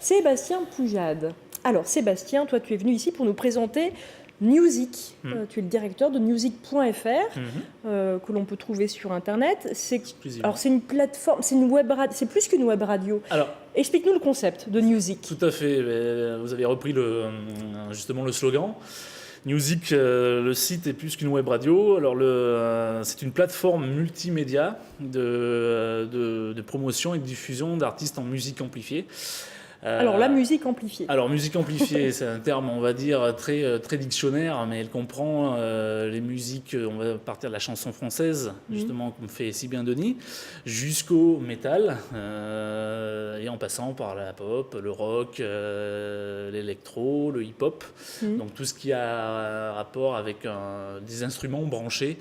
Sébastien Poujade. Alors Sébastien, toi tu es venu ici pour nous présenter Newsik. Tu es le directeur de newsik.fr que l'on peut trouver sur internet. Alors c'est une plateforme, c'est une web radio, c'est plus qu'une web radio. Alors, explique-nous le concept de Newsik. Tout à fait, vous avez repris justement le slogan. Newsik, le site est plus qu'une web radio. Alors c'est une plateforme multimédia de promotion et de diffusion d'artistes en musique amplifiée. Alors la musique amplifiée. Alors musique amplifiée, c'est un terme, on va dire, très dictionnaire, mais elle comprend les musiques, on va partir de la chanson française, justement, comme fait si bien Denis, jusqu'au métal, et en passant par la pop, le rock, l'électro, le hip-hop, donc tout ce qui a rapport avec des instruments branchés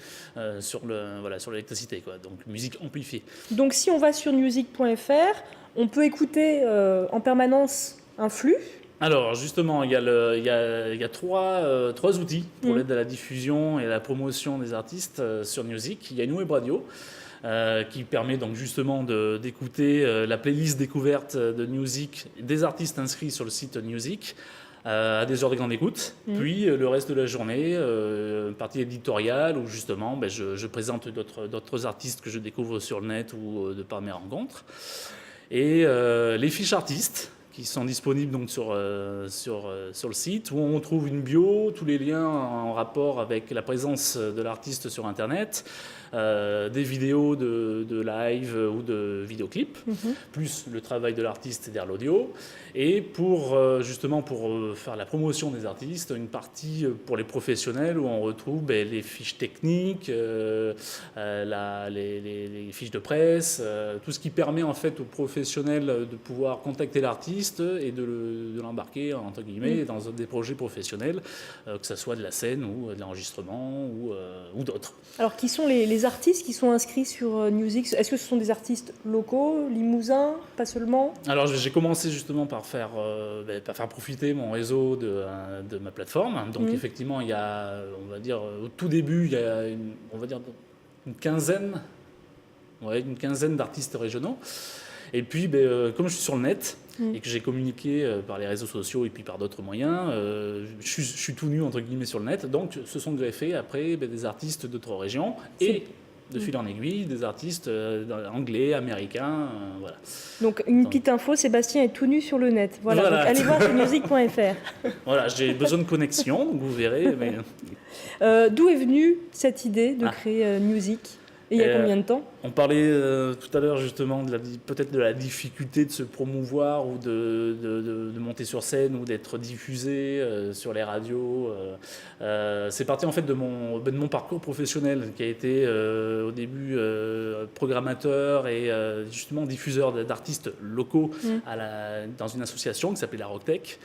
sur l'électricité, quoi. Donc musique amplifiée. Donc si on va sur newsik.fr, on peut écouter en permanence un flux. Alors justement, il y a trois outils pour l'aide à la diffusion et à la promotion des artistes sur Newsik. Il y a une web radio qui permet donc justement d'écouter la playlist découverte de Newsik des artistes inscrits sur le site Newsik à des heures de grande écoute. Puis le reste de la journée, partie éditoriale où justement je présente d'autres artistes que je découvre sur le net ou de par mes rencontres. Et les fiches artistes qui sont disponibles donc sur le site, où on trouve une bio, tous les liens en rapport avec la présence de l'artiste sur Internet, des vidéos de live ou de vidéoclips, plus le travail de l'artiste derrière l'audio. Et justement pour faire la promotion des artistes, une partie pour les professionnels où on retrouve les fiches techniques, les fiches de presse, tout ce qui permet en fait aux professionnels de pouvoir contacter l'artiste et de l'embarquer entre guillemets dans des projets professionnels, que ce soit de la scène ou de l'enregistrement ou d'autres. Alors qui sont les artistes qui sont inscrits sur Newsik? Est-ce que ce sont des artistes locaux, limousins, pas seulement? Alors j'ai commencé justement par faire profiter mon réseau de ma plateforme. Donc effectivement, il y a, on va dire, au tout début, il y a une quinzaine d'artistes régionaux. Et puis, comme je suis sur le net et que j'ai communiqué par les réseaux sociaux et puis par d'autres moyens, je suis tout nu entre guillemets sur le net. Donc se sont greffés après des artistes d'autres régions et de fil en aiguille, des artistes anglais, américains, voilà. Donc une petite info, Sébastien est tout nu sur le net. Voilà. Donc, allez voir sur newsik.fr. Voilà, j'ai besoin de connexion, donc vous verrez. Mais... d'où est venue cette idée de créer Newsik? Et il y a combien de temps? On parlait tout à l'heure justement peut-être de la difficulté de se promouvoir ou de monter sur scène ou d'être diffusé sur les radios. C'est parti en fait de mon parcours professionnel qui a été au début programmateur et justement diffuseur d'artistes locaux dans une association qui s'appelait la Rocktech.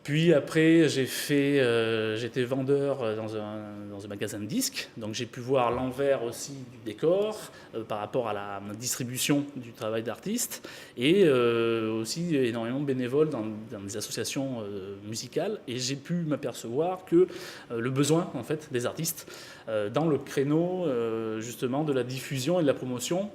Puis après, j'étais vendeur dans un magasin de disques, donc j'ai pu voir l'envers aussi du décor par rapport à la distribution du travail d'artiste et aussi énormément de bénévoles dans des associations musicales, et j'ai pu m'apercevoir que le besoin en fait des artistes dans le créneau justement de la diffusion et de la promotion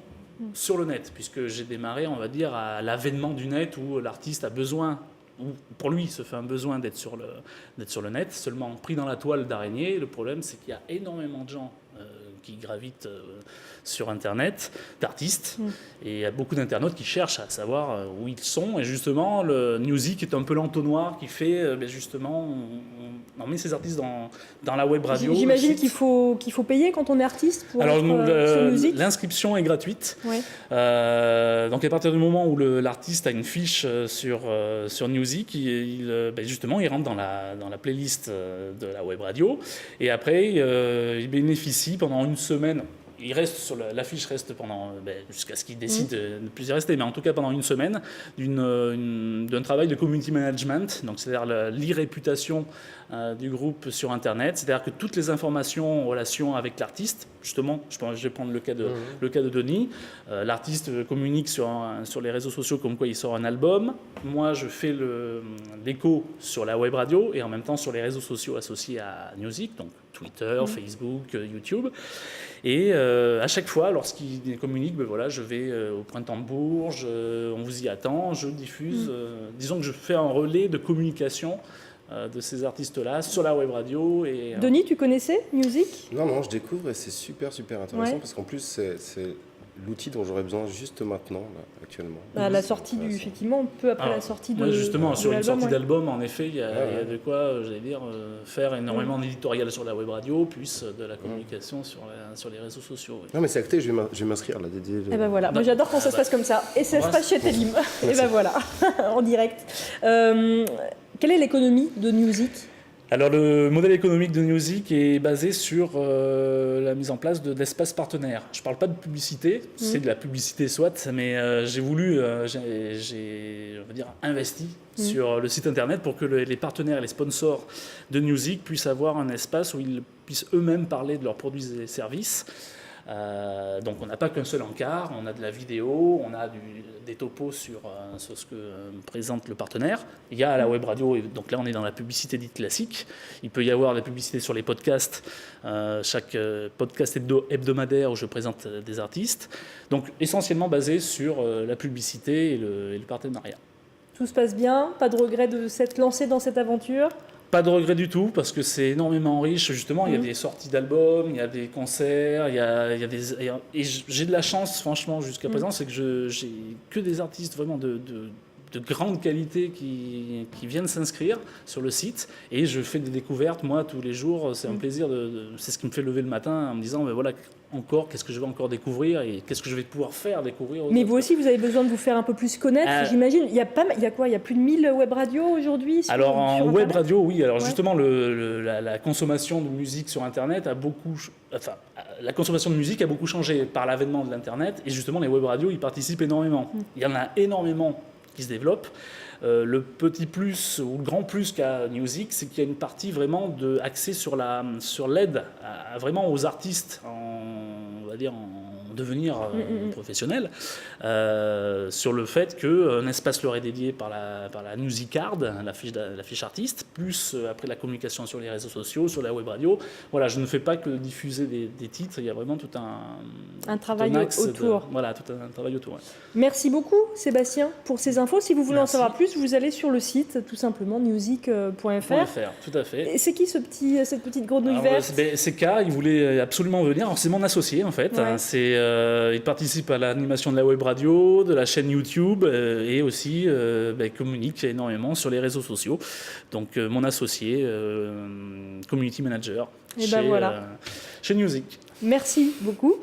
sur le net, puisque j'ai démarré, on va dire, à l'avènement du net où l'artiste a besoin, ou pour lui, se fait un besoin d'être sur le net, seulement pris dans la toile d'araignée. Le problème, c'est qu'il y a énormément de gens qui gravitent sur Internet, d'artistes, et il y a beaucoup d'internautes qui cherchent à savoir où ils sont. Et justement, le Newsik est un peu l'entonnoir qui fait, justement, on met ces artistes dans la web radio. J'imagine qu'il faut payer quand on est artiste pour être sur Newsik. L'inscription est gratuite. Ouais. Donc à partir du moment où l'artiste a une fiche sur Newsik, justement, il rentre dans la playlist de la web radio. Et après, il bénéficie pendant une semaine. Il reste sur la fiche reste pendant jusqu'à ce qu'il décide de ne plus y rester, mais en tout cas pendant une semaine d'un travail de community management, donc c'est-à-dire l'e-réputation du groupe sur Internet, c'est-à-dire que toutes les informations en relation avec l'artiste, justement, je vais prendre le cas de Denis, l'artiste communique sur les réseaux sociaux comme quoi il sort un album, moi je fais l'écho sur la web radio et en même temps sur les réseaux sociaux associés à Newsik, donc Twitter, Facebook, YouTube. Et à chaque fois, lorsqu'ils communiquent, ben voilà, je vais au Printemps de Bourges, on vous y attend, je diffuse. Disons que je fais un relais de communication de ces artistes-là sur la web radio. Et, Denis, tu connaissais Music ? Non, je découvre et c'est super intéressant parce qu'en plus, c'est l'outil dont j'aurais besoin juste maintenant, là, actuellement. À la sortie effectivement, peu après la sortie de justement, sur une sortie d'album, en effet, il y a de quoi, j'allais dire, faire énormément d'éditorial sur la web radio, plus de la communication sur les réseaux sociaux. Oui. Non, mais c'est acté, je vais m'inscrire là. Et ben voilà, moi j'adore quand ça se passe comme ça. Et ça se passe chez Télim. Et ben voilà, en direct. Quelle est l'économie de Music ? Alors le modèle économique de Music est basé sur la mise en place d'espaces partenaires. Je ne parle pas de publicité, c'est de la publicité soit, mais j'ai voulu, j'ai on va dire, investi sur le site internet pour que les partenaires et les sponsors de Music puissent avoir un espace où ils puissent eux-mêmes parler de leurs produits et services. Donc on n'a pas qu'un seul encart, on a de la vidéo, on a des topos sur ce que présente le partenaire. Il y a la web radio, et donc là on est dans la publicité dite classique. Il peut y avoir de la publicité sur les podcasts, chaque podcast hebdomadaire où je présente des artistes. Donc essentiellement basé sur la publicité et le partenariat. Tout se passe bien, pas de regret de s'être lancé dans cette aventure ? Pas de regret du tout, parce que c'est énormément riche. Justement, il y a des sorties d'albums, il y a des concerts, et j'ai de la chance, franchement, jusqu'à présent, c'est que j'ai que des artistes vraiment de grande qualité qui viennent s'inscrire sur le site, et je fais des découvertes, moi, tous les jours. C'est un plaisir, c'est ce qui me fait lever le matin en me disant, ben voilà, qu'est-ce que je vais encore découvrir et qu'est-ce que je vais pouvoir faire découvrir aux Mais autres. vous aussi, vous avez besoin de vous faire un peu plus connaître, j'imagine. Il y a plus de 1000 web radios aujourd'hui Alors en web radio, oui. Alors justement, la consommation de musique sur Internet la consommation de musique a beaucoup changé par l'avènement de l'Internet, et justement les web radios y participent énormément. Il y en a énormément qui se développent. Le petit plus ou le grand plus qu'a Music, c'est qu'il y a une partie vraiment axée sur l'aide vraiment aux artistes on va dire en devenir professionnel, sur le fait qu'un espace leur est dédié par la Music Card, la fiche artiste, plus après la communication sur les réseaux sociaux, sur la web radio. Voilà, je ne fais pas que diffuser des titres, il y a vraiment tout un travail autour. Voilà, tout un travail autour. Ouais. Merci beaucoup Sébastien pour ces infos. Si vous voulez en savoir plus, vous allez sur le site tout simplement music.fr. Tout à fait. Et c'est qui cette petite grenouille verte ? C'est K, il voulait absolument venir. Alors, c'est mon associé en fait. Ouais. Il participe à l'animation de la web radio, de la chaîne YouTube, et aussi communique énormément sur les réseaux sociaux. Donc mon associé, community manager chez Music. Merci beaucoup.